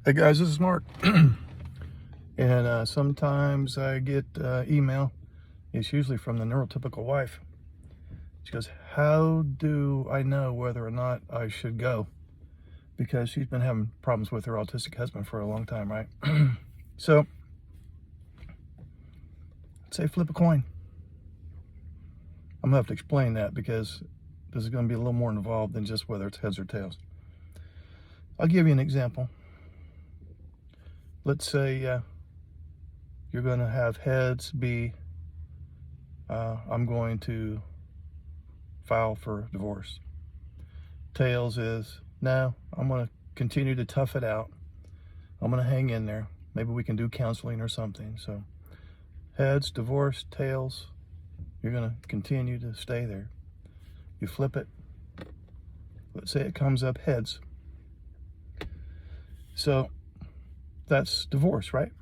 Hey guys, this is Mark. And sometimes I get email. It's usually from the neurotypical wife. She goes, how do I know whether or not I should go? Because she's been having problems with her autistic husband for a long time, right? So, I'd say flip a coin. I'm going to have to explain that because this is going to be a little more involved than just whether it's heads or tails. I'll give you an example. Let's say you're going to have heads be, I'm going to file for divorce. Tails is, no, I'm going to continue to tough it out. I'm going to hang in there. Maybe we can do counseling or something. So heads, divorce, tails, you're going to continue to stay there. You flip it. Let's say it comes up heads. So that's divorce, right?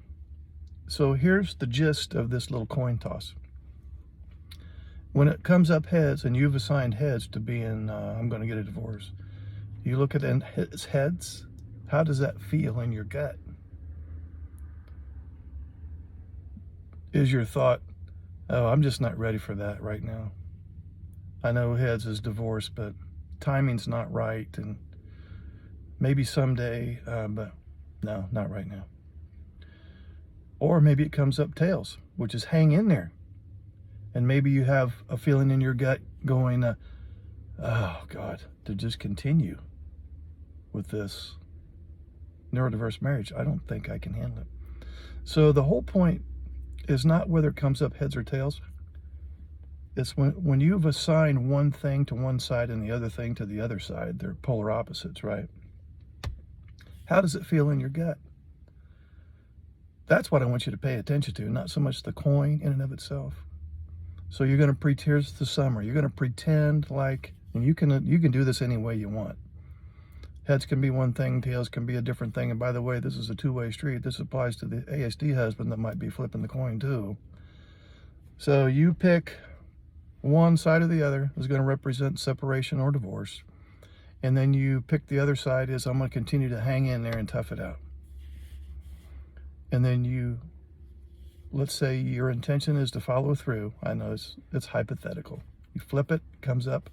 So here's the gist of this little coin toss. When it comes up heads and you've assigned heads to being, I'm going to get a divorce, you look at its heads, how does that feel in your gut? Is your thought, oh, I'm just not ready for that right now. I know heads is divorce, but timing's not right, and maybe someday, but no, not right now. Or maybe it comes up tails, which is hang in there. And maybe you have a feeling in your gut going, oh God, to just continue with this neurodiverse marriage, I don't think I can handle it. So the whole point is not whether it comes up heads or tails. It's when you've assigned one thing to one side and the other thing to the other side, they're polar opposites, right? How does it feel in your gut? That's what I want you to pay attention to, not so much the coin in and of itself. So you're going to pretend, here's the summary, you're going to pretend like, and you can do this any way you want. Heads can be one thing, tails can be a different thing. And by the way, this is a two-way street. This applies to the ASD husband that might be flipping the coin too. So you pick one side or the other is going to represent separation or divorce. And then you pick the other side is I'm going to continue to hang in there and tough it out. And then let's say your intention is to follow through. I know it's hypothetical. You flip it, comes up,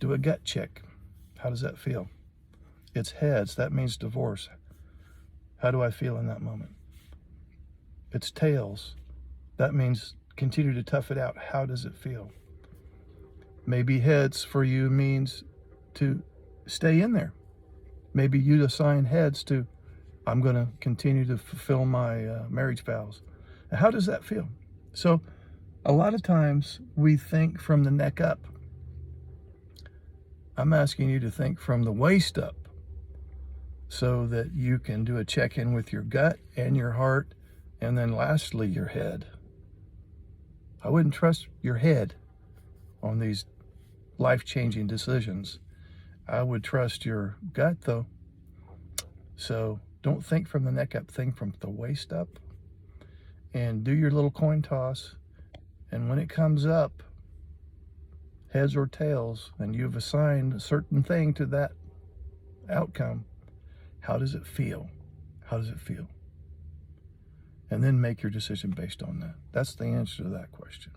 do a gut check. How does that feel? It's heads, that means divorce. How do I feel in that moment? It's tails, that means continue to tough it out. How does it feel? Maybe heads for you means to stay in there. Maybe you'd assign heads to, I'm going to continue to fulfill my marriage vows. How does that feel? So a lot of times we think from the neck up. I'm asking you to think from the waist up so that you can do a check-in with your gut and your heart, and then lastly, your head. I wouldn't trust your head on these life-changing decisions. I would trust your gut though. So don't think from the neck up, think from the waist up. And do your little coin toss, and when it comes up, heads or tails, and you've assigned a certain thing to that outcome, how does it feel? How does it feel? And then make your decision based on that. That's the answer to that question.